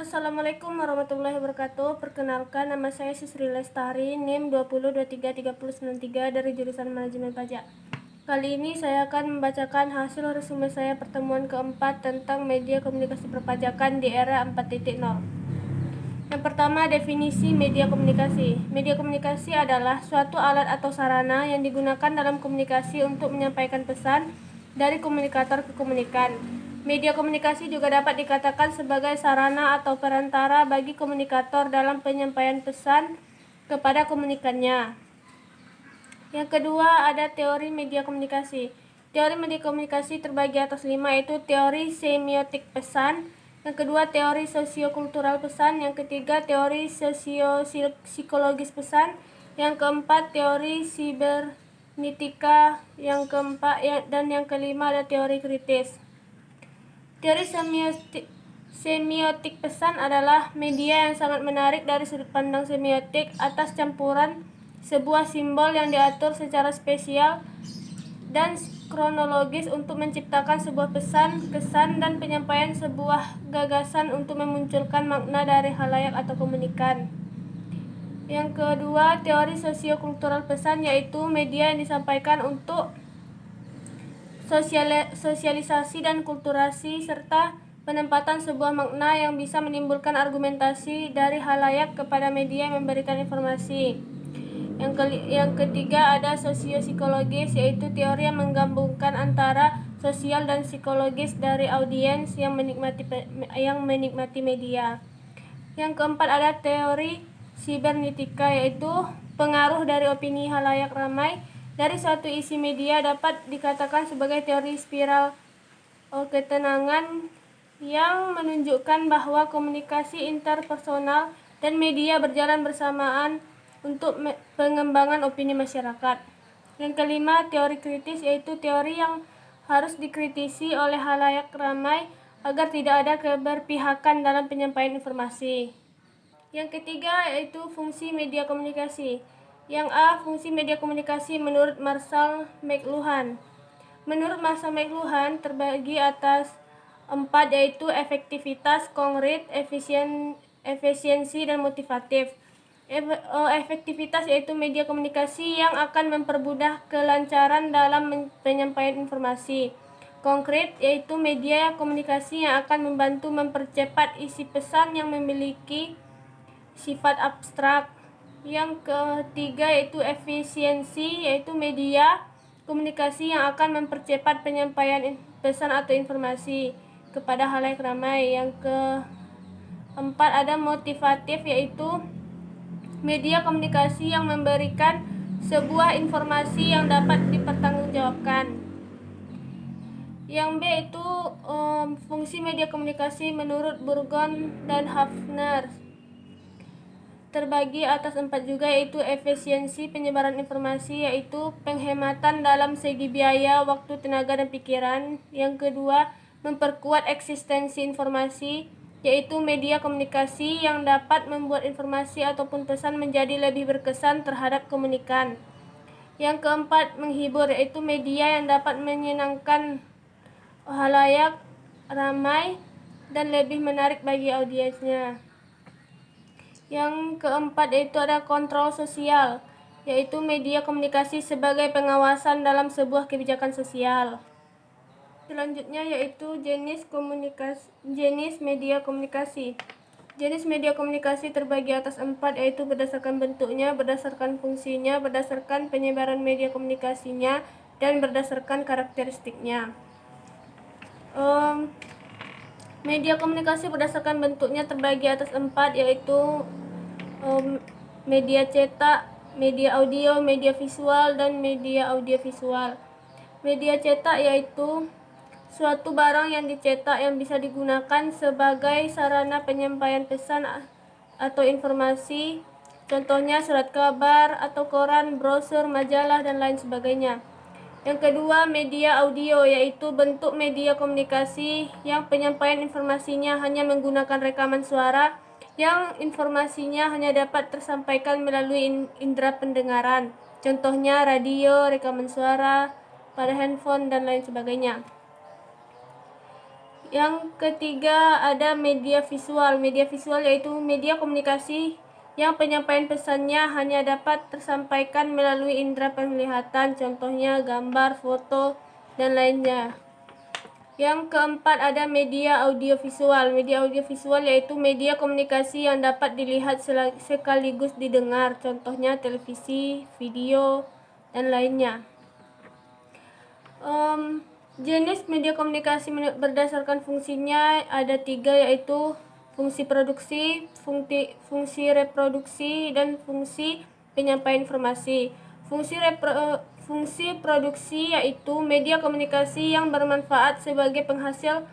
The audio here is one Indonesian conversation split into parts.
Assalamualaikum warahmatullahi wabarakatuh. Perkenalkan, nama saya Sisri Lestari, NIM 20233093 dari jurusan Manajemen Pajak. Kali ini saya akan membacakan hasil resume saya pertemuan keempat tentang media komunikasi perpajakan di era 4.0. Yang pertama, definisi media komunikasi. Media komunikasi adalah suatu alat atau sarana yang digunakan dalam komunikasi untuk menyampaikan pesan dari komunikator ke komunikan. Media komunikasi juga dapat dikatakan sebagai sarana atau perantara bagi komunikator dalam penyampaian pesan kepada komunikannya. Yang kedua, ada teori media komunikasi. Teori media komunikasi terbagi atas 5, yaitu teori semiotik pesan, yang kedua teori sosiokultural pesan, yang ketiga teori sosiopsikologis pesan, yang keempat teori sibernetika, dan yang kelima ada teori kritis. Teori semiotik pesan adalah media yang sangat menarik dari sudut pandang semiotik atas campuran sebuah simbol yang diatur secara spesial dan kronologis untuk menciptakan sebuah pesan, kesan, dan penyampaian sebuah gagasan untuk memunculkan makna dari khalayak atau komunikan. Yang kedua, teori sosiokultural pesan, yaitu media yang disampaikan untuk sosialisasi dan kulturasi serta penempatan sebuah makna yang bisa menimbulkan argumentasi dari khalayak kepada media yang memberikan informasi. Yang ketiga ada sosiopsikologis, yaitu teori yang menggabungkan antara sosial dan psikologis dari audiens yang menikmati media. Yang keempat ada teori sibernetika, yaitu pengaruh dari opini khalayak ramai dari suatu isi media dapat dikatakan sebagai teori spiral ketenangan yang menunjukkan bahwa komunikasi interpersonal dan media berjalan bersamaan untuk pengembangan opini masyarakat. Yang kelima, teori kritis, yaitu teori yang harus dikritisi oleh khalayak ramai agar tidak ada keberpihakan dalam penyampaian informasi. Yang ketiga yaitu fungsi media komunikasi. Yang A, fungsi media komunikasi menurut Marshall McLuhan. Menurut Marshall McLuhan terbagi atas 4, yaitu efektivitas, konkret, efisiensi, dan motivatif. Efektivitas yaitu media komunikasi yang akan mempermudah kelancaran dalam penyampaian informasi. Konkret yaitu media komunikasi yang akan membantu mempercepat isi pesan yang memiliki sifat abstrak. Yang ketiga yaitu efisiensi, yaitu media komunikasi yang akan mempercepat penyampaian pesan atau informasi kepada khalayak ramai. Yang keempat ada motivatif, yaitu media komunikasi yang memberikan sebuah informasi yang dapat dipertanggungjawabkan. Yang B itu fungsi media komunikasi menurut Burgon dan Hafner terbagi atas 4 juga, yaitu efisiensi penyebaran informasi, yaitu penghematan dalam segi biaya, waktu, tenaga, dan pikiran. Yang kedua, memperkuat eksistensi informasi, yaitu media komunikasi yang dapat membuat informasi ataupun pesan menjadi lebih berkesan terhadap komunikan. Yang keempat, menghibur, yaitu media yang dapat menyenangkan khalayak ramai dan lebih menarik bagi audiensnya. Yang keempat yaitu ada kontrol sosial, yaitu media komunikasi sebagai pengawasan dalam sebuah kebijakan sosial. Selanjutnya yaitu jenis media komunikasi. Jenis media komunikasi terbagi atas 4, yaitu berdasarkan bentuknya, berdasarkan fungsinya, berdasarkan penyebaran media komunikasinya, dan berdasarkan karakteristiknya. Media komunikasi berdasarkan bentuknya terbagi atas 4, yaitu media cetak, media audio, media visual, dan media audiovisual. Media cetak yaitu suatu barang yang dicetak yang bisa digunakan sebagai sarana penyampaian pesan atau informasi, contohnya surat kabar atau koran, brosur, majalah, dan lain sebagainya. Yang kedua, media audio, yaitu bentuk media komunikasi yang penyampaian informasinya hanya menggunakan rekaman suara, yang informasinya hanya dapat tersampaikan melalui indera pendengaran, contohnya radio, rekaman suara pada handphone, dan lain sebagainya. Yang ketiga ada media visual. Media visual yaitu media komunikasi yang penyampaian pesannya hanya dapat tersampaikan melalui indera penglihatan, contohnya gambar, foto, dan lainnya. Yang keempat ada media audiovisual. Media audiovisual yaitu media komunikasi yang dapat dilihat sekaligus didengar, contohnya televisi, video, dan lainnya. Jenis media komunikasi berdasarkan fungsinya ada 3, yaitu fungsi produksi, fungsi reproduksi, dan fungsi penyampaian informasi. Fungsi produksi yaitu media komunikasi yang bermanfaat sebagai penghasil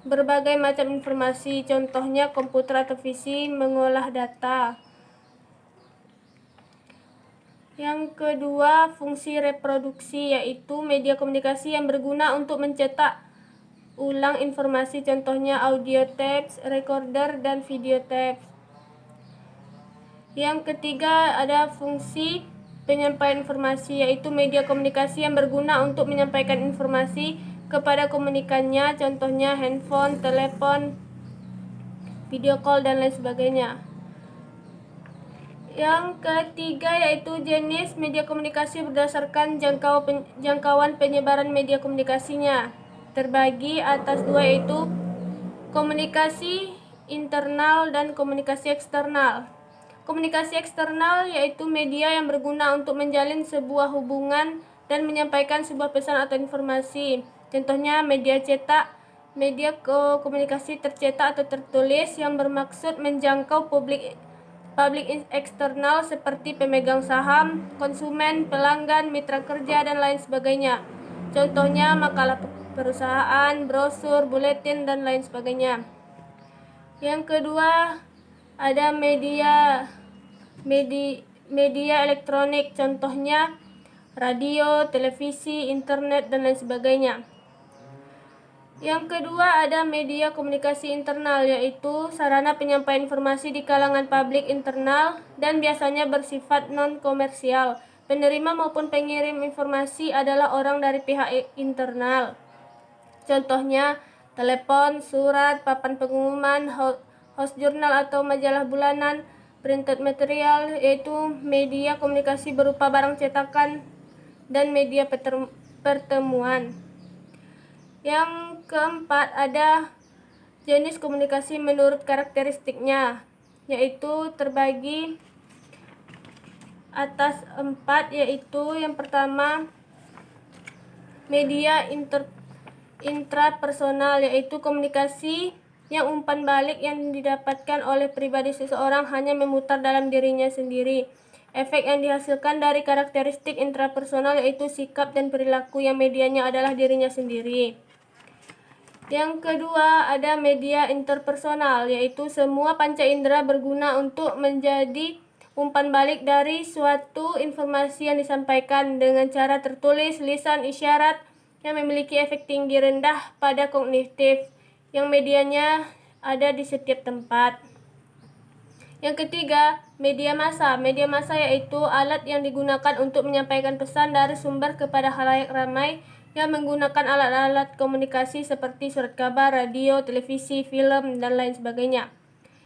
berbagai macam informasi, contohnya komputer atau PC mengolah data. Yang kedua, fungsi reproduksi yaitu media komunikasi yang berguna untuk mencetak ulang informasi, contohnya audio tapes, recorder, dan video tapes. Yang ketiga ada fungsi penyampaian informasi yaitu media komunikasi yang berguna untuk menyampaikan informasi kepada komunikannya, contohnya handphone, telepon, video call, dan lain sebagainya. Yang ketiga yaitu jenis media komunikasi berdasarkan jangkauan penyebaran media komunikasinya. Terbagi atas 2 yaitu komunikasi internal dan komunikasi eksternal. Komunikasi eksternal yaitu media yang berguna untuk menjalin sebuah hubungan dan menyampaikan sebuah pesan atau informasi. Contohnya media cetak, media komunikasi tercetak atau tertulis yang bermaksud menjangkau publik eksternal seperti pemegang saham, konsumen, pelanggan, mitra kerja, dan lain sebagainya. Contohnya makalah perusahaan, brosur, buletin, dan lain sebagainya. Yang kedua ada media elektronik, contohnya radio, televisi, internet, dan lain sebagainya. Yang kedua ada media komunikasi internal, yaitu sarana penyampaian informasi di kalangan publik internal dan biasanya bersifat non-komersial. Penerima maupun pengirim informasi adalah orang dari pihak internal. Contohnya telepon, surat, papan pengumuman, host jurnal atau majalah bulanan, printed material, yaitu media komunikasi berupa barang cetakan, dan media pertemuan. Yang keempat ada jenis komunikasi menurut karakteristiknya, yaitu terbagi atas 4, yaitu yang pertama media intrapersonal, yaitu komunikasi yang umpan balik yang didapatkan oleh pribadi seseorang hanya memutar dalam dirinya sendiri. Efek yang dihasilkan dari karakteristik intrapersonal yaitu sikap dan perilaku yang medianya adalah dirinya sendiri. Yang kedua ada media interpersonal, yaitu semua panca indera berguna untuk menjadi umpan balik dari suatu informasi yang disampaikan dengan cara tertulis, lisan, isyarat yang memiliki efek tinggi rendah pada kognitif yang medianya ada di setiap tempat. Yang ketiga, media massa. Media massa yaitu alat yang digunakan untuk menyampaikan pesan dari sumber kepada khalayak ramai yang menggunakan alat-alat komunikasi seperti surat kabar, radio, televisi, film, dan lain sebagainya.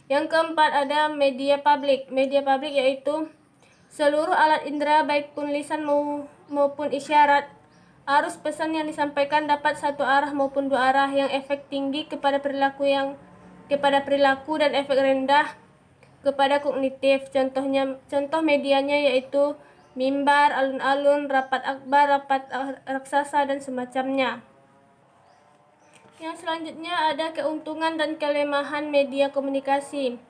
Yang keempat ada media publik. Media publik yaitu seluruh alat indera baik pun lisan maupun isyarat. Arus pesan yang disampaikan dapat satu arah maupun dua arah, yang efek tinggi kepada perilaku dan efek rendah kepada kognitif. Contoh medianya yaitu mimbar, alun-alun, rapat akbar, rapat raksasa, dan semacamnya. Yang selanjutnya ada keuntungan dan kelemahan media komunikasi.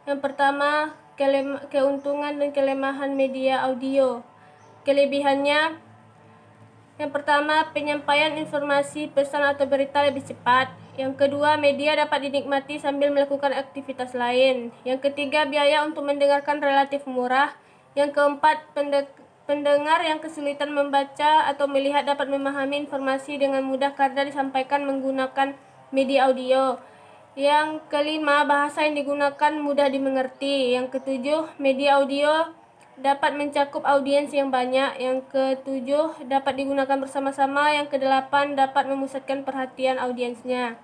Yang pertama, keuntungan dan kelemahan media audio. Kelebihannya, yang pertama, penyampaian informasi, pesan atau berita lebih cepat. Yang kedua, media dapat dinikmati sambil melakukan aktivitas lain. Yang ketiga, biaya untuk mendengarkan relatif murah. Yang keempat, pendengar yang kesulitan membaca atau melihat dapat memahami informasi dengan mudah karena disampaikan menggunakan media audio. Yang kelima, bahasa yang digunakan mudah dimengerti. Yang ketujuh, media audio dapat mencakup audiens yang banyak. Yang ketujuh, dapat digunakan bersama-sama. Yang kedelapan, dapat memusatkan perhatian audiensnya.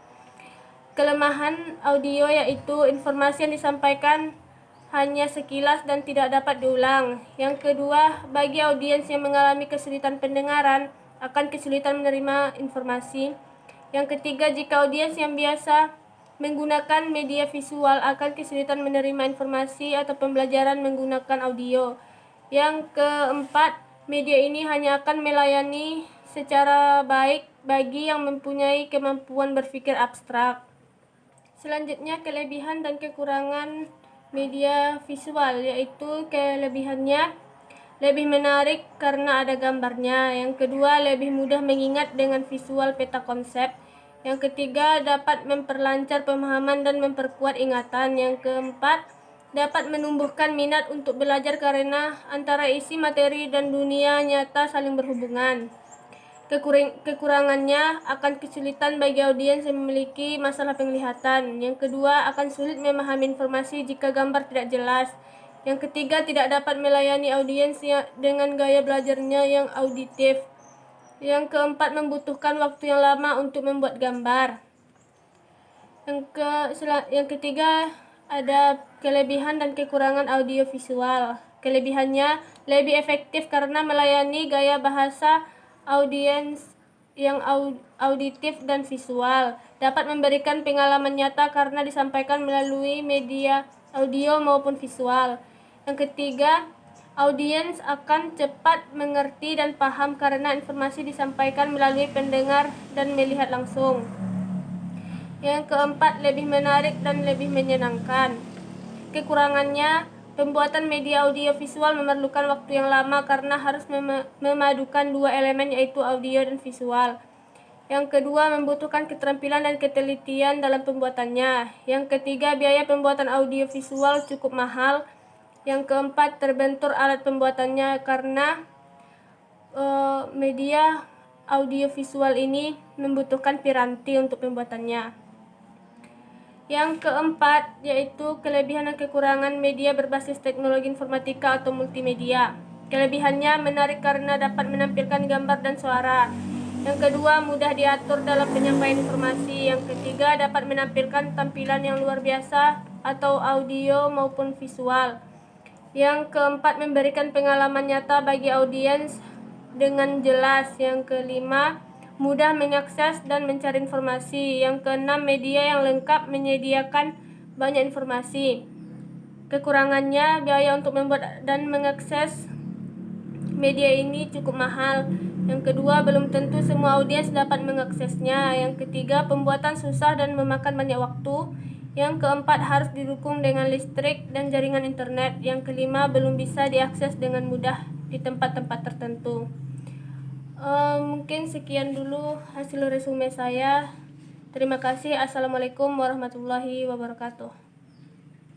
kelemahan audio yaitu informasi yang disampaikan hanya sekilas dan tidak dapat diulang. Yang kedua, bagi audiens yang mengalami kesulitan pendengaran akan kesulitan menerima informasi. Yang ketiga, jika audiens yang biasa menggunakan media visual akan kesulitan menerima informasi atau pembelajaran menggunakan audio. Yang keempat, media ini hanya akan melayani secara baik bagi yang mempunyai kemampuan berpikir abstrak. Selanjutnya, kelebihan dan kekurangan media visual, yaitu kelebihannya lebih menarik karena ada gambarnya. Yang kedua, lebih mudah mengingat dengan visual peta konsep. Yang ketiga, dapat memperlancar pemahaman dan memperkuat ingatan. Yang keempat, dapat menumbuhkan minat untuk belajar karena antara isi materi dan dunia nyata saling berhubungan. Kekurangannya akan kesulitan bagi audiens yang memiliki masalah penglihatan. Yang kedua, akan sulit memahami informasi jika gambar tidak jelas. Yang ketiga, tidak dapat melayani audiens dengan gaya belajarnya yang auditif. Yang keempat, membutuhkan waktu yang lama untuk membuat gambar. Yang ketiga, ada kelebihan dan kekurangan audio visual. Kelebihannya lebih efektif karena melayani gaya bahasa audiens yang auditif dan visual. Dapat memberikan pengalaman nyata karena disampaikan melalui media audio maupun visual. Yang ketiga, audiens akan cepat mengerti dan paham karena informasi disampaikan melalui pendengar dan melihat langsung. Yang keempat, lebih menarik dan lebih menyenangkan. Kekurangannya, pembuatan media audio visual memerlukan waktu yang lama karena harus memadukan dua elemen yaitu audio dan visual. Yang kedua, membutuhkan keterampilan dan ketelitian dalam pembuatannya. Yang ketiga, biaya pembuatan audio visual cukup mahal. Yang keempat, terbentur alat pembuatannya karena media audio visual ini membutuhkan piranti untuk pembuatannya. Yang keempat, yaitu kelebihan dan kekurangan media berbasis teknologi informatika atau multimedia. Kelebihannya menarik karena dapat menampilkan gambar dan suara. Yang kedua, mudah diatur dalam penyampaian informasi. Yang ketiga, dapat menampilkan tampilan yang luar biasa atau audio maupun visual. Yang keempat, memberikan pengalaman nyata bagi audiens dengan jelas. Yang kelima, mudah mengakses dan mencari informasi. Yang keenam, media yang lengkap menyediakan banyak informasi. Kekurangannya, biaya untuk membuat dan mengakses media ini cukup mahal. Yang kedua, belum tentu semua audiens dapat mengaksesnya. Yang ketiga, pembuatan susah dan memakan banyak waktu. Yang keempat, harus didukung dengan listrik dan jaringan internet. Yang kelima, belum bisa diakses dengan mudah di tempat-tempat tertentu. Mungkin sekian dulu hasil resume saya. Terima kasih. Assalamualaikum warahmatullahi wabarakatuh.